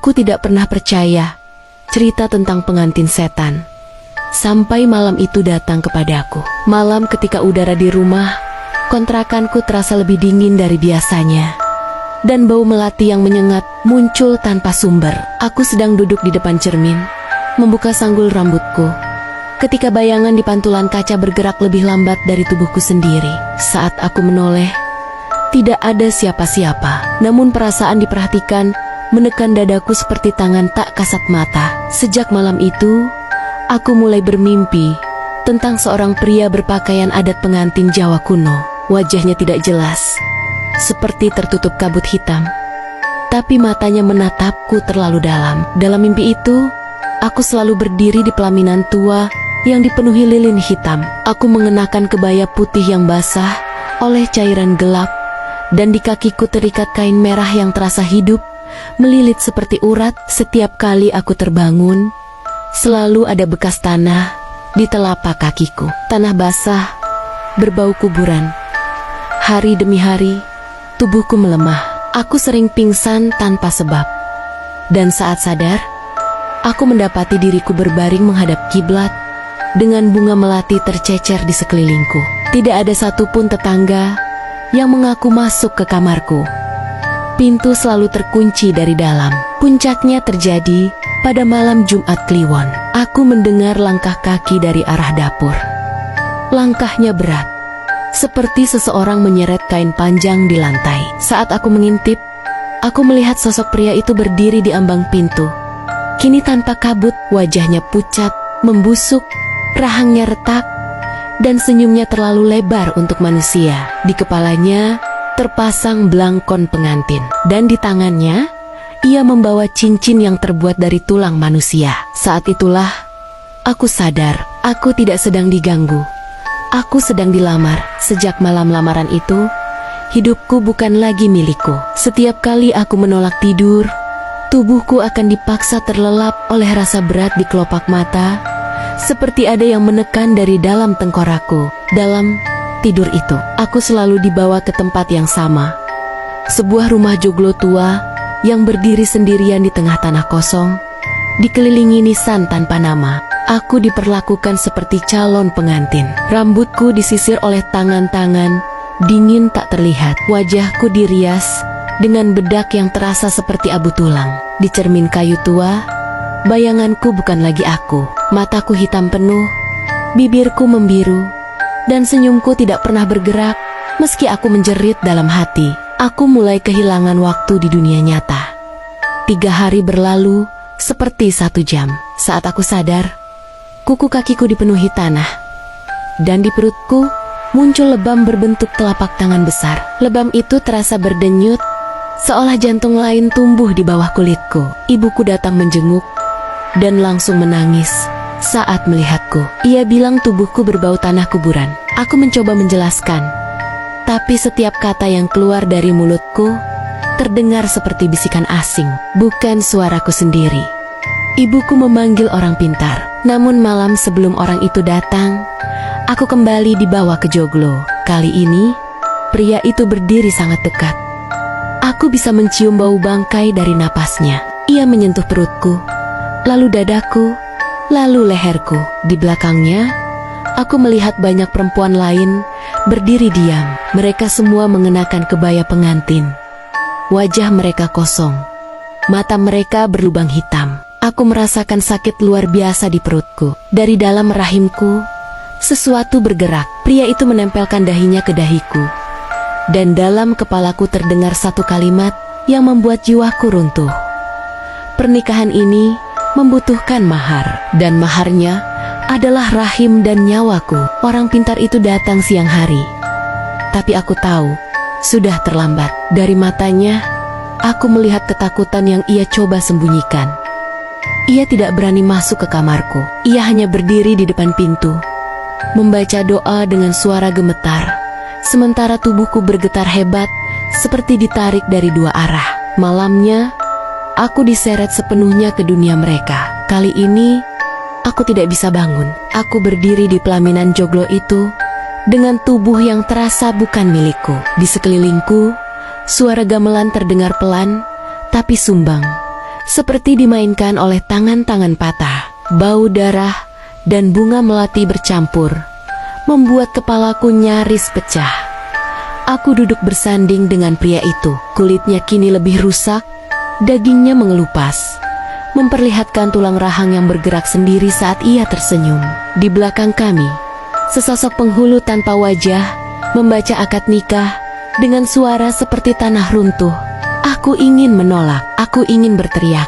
Aku tidak pernah percaya cerita tentang pengantin setan. Sampai malam itu datang kepadaku. Malam ketika udara di rumah kontrakanku terasa lebih dingin dari biasanya. Dan bau melati yang menyengat muncul tanpa sumber. Aku sedang duduk di depan cermin, membuka sanggul rambutku, ketika bayangan di pantulan kaca bergerak lebih lambat dari tubuhku sendiri. Saat aku menoleh, tidak ada siapa-siapa. Namun perasaan diperhatikan menekan dadaku seperti tangan tak kasat mata. Sejak malam itu, aku mulai bermimpi tentang seorang pria berpakaian adat pengantin Jawa kuno. Wajahnya tidak jelas, seperti tertutup kabut hitam, tapi matanya menatapku terlalu dalam. Dalam mimpi itu, aku selalu berdiri di pelaminan tua yang dipenuhi lilin hitam. Aku mengenakan kebaya putih yang basah oleh cairan gelap, dan di kakiku terikat kain merah yang terasa hidup, melilit seperti urat. Setiap kali aku terbangun, selalu ada bekas tanah di telapak kakiku. Tanah basah, berbau kuburan. Hari demi hari, tubuhku melemah. Aku sering pingsan tanpa sebab. Dan saat sadar, aku mendapati diriku berbaring menghadap kiblat dengan bunga melati tercecer di sekelilingku. Tidak ada satupun tetangga yang mengaku masuk ke kamarku. Pintu selalu terkunci dari dalam. Puncaknya terjadi pada malam Jumat Kliwon. Aku mendengar langkah kaki dari arah dapur. Langkahnya berat, seperti seseorang menyeret kain panjang di lantai. Saat aku mengintip, aku melihat sosok pria itu berdiri di ambang pintu. Kini tanpa kabut, wajahnya pucat, membusuk, rahangnya retak, dan senyumnya terlalu lebar untuk manusia. Di kepalanya terpasang belangkon pengantin, dan di tangannya ia membawa cincin yang terbuat dari tulang manusia. Saat itulah aku sadar, aku tidak sedang diganggu. Aku sedang dilamar. Sejak malam lamaran itu, hidupku bukan lagi milikku. Setiap kali aku menolak tidur, tubuhku akan dipaksa terlelap oleh rasa berat di kelopak mata, seperti ada yang menekan dari dalam tengkorakku. Dalam tidur itu, aku selalu dibawa ke tempat yang sama. Sebuah rumah joglo tua yang berdiri sendirian di tengah tanah kosong, dikelilingi nisan tanpa nama. Aku diperlakukan seperti calon pengantin. Rambutku disisir oleh tangan-tangan dingin tak terlihat. Wajahku dirias dengan bedak yang terasa seperti abu tulang. Di cermin kayu tua, bayanganku bukan lagi aku. Mataku hitam penuh, bibirku membiru, dan senyumku tidak pernah bergerak meski aku menjerit dalam hati. Aku mulai kehilangan waktu di dunia nyata. 3 hari berlalu seperti 1 jam. Saat aku sadar, kuku kakiku dipenuhi tanah, dan di perutku muncul lebam berbentuk telapak tangan besar. Lebam itu terasa berdenyut, seolah jantung lain tumbuh di bawah kulitku. Ibuku datang menjenguk dan langsung menangis saat melihatku. Ia bilang tubuhku berbau tanah kuburan. Aku mencoba menjelaskan, tapi setiap kata yang keluar dari mulutku terdengar seperti bisikan asing, bukan suaraku sendiri. Ibuku memanggil orang pintar. Namun malam sebelum orang itu datang, aku kembali dibawa ke joglo. Kali ini, pria itu berdiri sangat dekat. Aku bisa mencium bau bangkai dari napasnya. Ia menyentuh perutku, lalu dadaku, lalu leherku. Di belakangnya, aku melihat banyak perempuan lain berdiri diam. Mereka semua mengenakan kebaya pengantin. Wajah mereka kosong, mata mereka berlubang hitam. Aku merasakan sakit luar biasa di perutku. Dari dalam rahimku, sesuatu bergerak. Pria itu menempelkan dahinya ke dahiku, dan dalam kepalaku terdengar satu kalimat yang membuat jiwaku runtuh. Pernikahan ini membutuhkan mahar, dan maharnya adalah rahim dan nyawaku. Orang pintar itu datang siang hari, tapi aku tahu sudah terlambat. Dari matanya, aku melihat ketakutan yang ia coba sembunyikan. Ia tidak berani masuk ke kamarku. Ia hanya berdiri di depan pintu, membaca doa dengan suara gemetar, sementara tubuhku bergetar hebat, seperti ditarik dari 2 arah. Malamnya, aku diseret sepenuhnya ke dunia mereka. Kali ini, aku tidak bisa bangun. Aku berdiri di pelaminan joglo itu, dengan tubuh yang terasa bukan milikku. Di sekelilingku, suara gamelan terdengar pelan, tapi sumbang, seperti dimainkan oleh tangan-tangan patah. Bau darah dan bunga melati bercampur, membuat kepalaku nyaris pecah. Aku duduk bersanding dengan pria itu. Kulitnya kini lebih rusak, dagingnya mengelupas, memperlihatkan tulang rahang yang bergerak sendiri saat ia tersenyum. Di belakang kami, sesosok penghulu tanpa wajah membaca akad nikah dengan suara seperti tanah runtuh. Aku ingin menolak, aku ingin berteriak,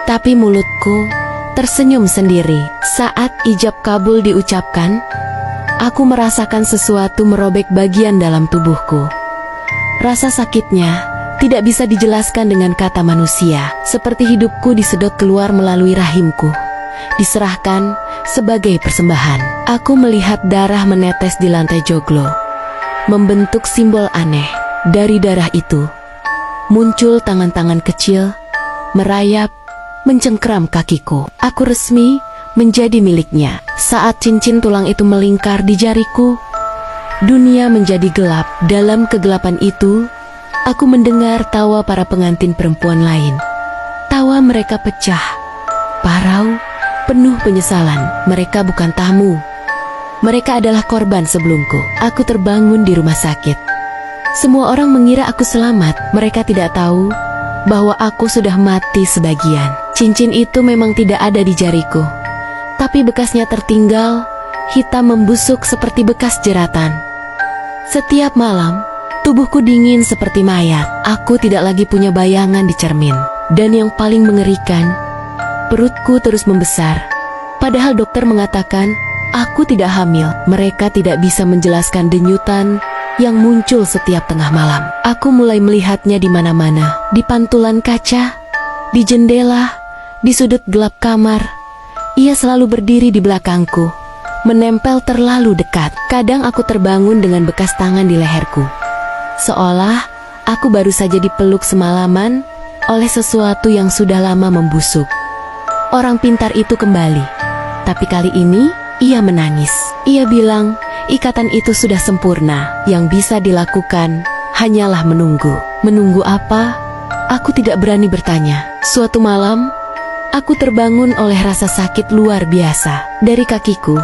tapi mulutku tersenyum sendiri. Saat ijab kabul diucapkan, aku merasakan sesuatu merobek bagian dalam tubuhku. Rasa sakitnya tidak bisa dijelaskan dengan kata manusia, seperti hidupku disedot keluar melalui rahimku, diserahkan sebagai persembahan. Aku melihat darah menetes di lantai joglo, membentuk simbol aneh. Dari darah itu muncul tangan-tangan kecil, merayap, mencengkeram kakiku. Aku resmi menjadi miliknya. Saat cincin tulang itu melingkar di jariku, dunia menjadi gelap. Dalam kegelapan itu, aku mendengar tawa para pengantin perempuan lain. Tawa mereka pecah, parau, penuh penyesalan. Mereka bukan tamu. Mereka adalah korban sebelumku. Aku terbangun di rumah sakit. Semua orang mengira aku selamat. Mereka tidak tahu bahwa aku sudah mati sebagian. Cincin itu memang tidak ada di jariku, tapi bekasnya tertinggal, hitam membusuk seperti bekas jeratan. Setiap malam, tubuhku dingin seperti mayat. Aku tidak lagi punya bayangan di cermin. Dan yang paling mengerikan, perutku terus membesar. Padahal dokter mengatakan, aku tidak hamil. Mereka tidak bisa menjelaskan denyutan yang muncul setiap tengah malam. Aku mulai melihatnya di mana-mana, di pantulan kaca, di jendela, di sudut gelap kamar. Ia selalu berdiri di belakangku, menempel terlalu dekat. Kadang aku terbangun dengan bekas tangan di leherku, seolah aku baru saja dipeluk semalaman oleh sesuatu yang sudah lama membusuk. Orang pintar itu kembali, tapi kali ini ia menangis. Ia bilang, ikatan itu sudah sempurna. Yang bisa dilakukan hanyalah menunggu. Menunggu apa? Aku tidak berani bertanya. Suatu malam, aku terbangun oleh rasa sakit luar biasa. Dari kakiku,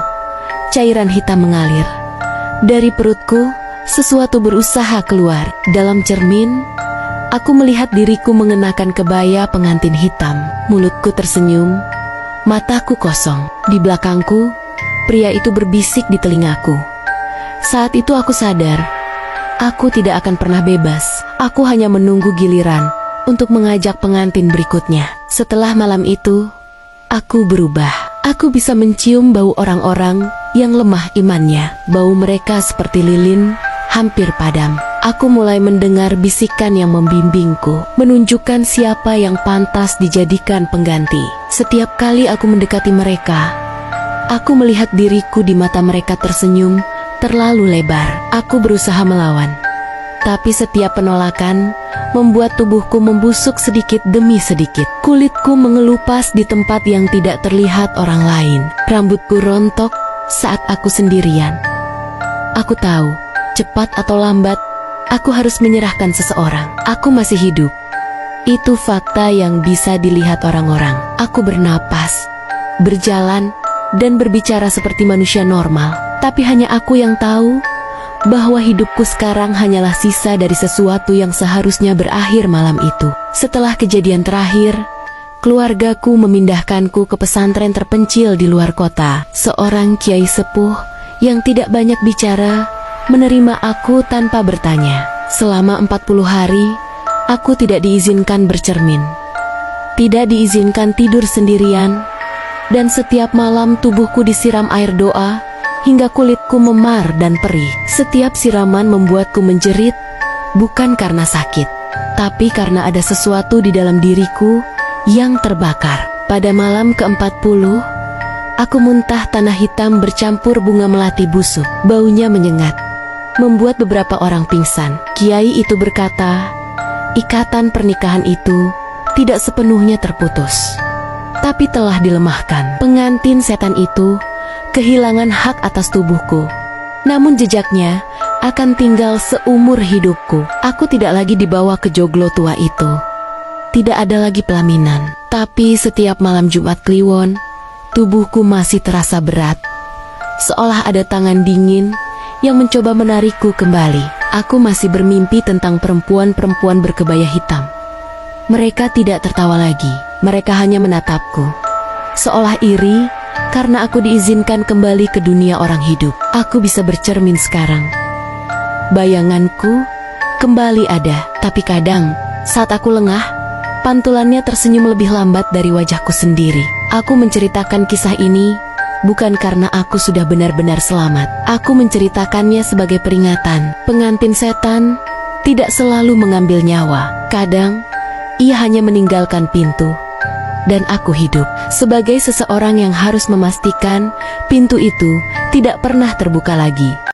cairan hitam mengalir. Dari perutku, sesuatu berusaha keluar. Dalam cermin, aku melihat diriku mengenakan kebaya pengantin hitam. Mulutku tersenyum, mataku kosong. Di belakangku, pria itu berbisik di telingaku. Saat itu aku sadar, aku tidak akan pernah bebas. Aku hanya menunggu giliran untuk mengajak pengantin berikutnya. Setelah malam itu, aku berubah. Aku bisa mencium bau orang-orang yang lemah imannya. Bau mereka seperti lilin, hampir padam. Aku mulai mendengar bisikan yang membimbingku, menunjukkan siapa yang pantas dijadikan pengganti. Setiap kali aku mendekati mereka, aku melihat diriku di mata mereka tersenyum terlalu lebar. Aku berusaha melawan, tapi setiap penolakan membuat tubuhku membusuk sedikit demi sedikit. Kulitku mengelupas di tempat yang tidak terlihat orang lain. Rambutku rontok saat aku sendirian. Aku tahu, cepat atau lambat, aku harus menyerahkan seseorang. Aku masih hidup. Itu fakta yang bisa dilihat orang-orang. Aku bernapas, berjalan, dan berbicara seperti manusia normal. Tapi hanya aku yang tahu bahwa hidupku sekarang hanyalah sisa dari sesuatu yang seharusnya berakhir malam itu. Setelah kejadian terakhir, keluargaku memindahkanku ke pesantren terpencil di luar kota. Seorang kiai sepuh yang tidak banyak bicara menerima aku tanpa bertanya. Selama 40 hari, aku tidak diizinkan bercermin, tidak diizinkan tidur sendirian, dan setiap malam tubuhku disiram air doa hingga kulitku memar dan perih. Setiap siraman membuatku menjerit, bukan karena sakit, tapi karena ada sesuatu di dalam diriku yang terbakar. Pada malam ke-40, aku muntah tanah hitam bercampur bunga melati busuk. Baunya menyengat, membuat beberapa orang pingsan. Kiai itu berkata, ikatan pernikahan itu tidak sepenuhnya terputus, tapi telah dilemahkan. Pengantin setan itu kehilangan hak atas tubuhku, namun jejaknya akan tinggal seumur hidupku. Aku tidak lagi dibawa ke joglo tua itu. tidak ada lagi pelaminan. Tapi setiap malam Jumat Kliwon, tubuhku masih terasa berat, seolah ada tangan dingin yang mencoba menarikku kembali. Aku masih bermimpi tentang perempuan-perempuan berkebaya hitam. Mereka tidak tertawa lagi, mereka hanya menatapku, seolah iri karena aku diizinkan kembali ke dunia orang hidup. Aku bisa bercermin sekarang. Bayanganku kembali ada, tapi kadang saat aku lengah, pantulannya tersenyum lebih lambat dari wajahku sendiri. Aku menceritakan kisah ini bukan karena aku sudah benar-benar selamat. Aku menceritakannya sebagai peringatan. Pengantin setan tidak selalu mengambil nyawa. Kadang, ia hanya meninggalkan pintu. Dan aku hidup sebagai seseorang yang harus memastikan pintu itu tidak pernah terbuka lagi.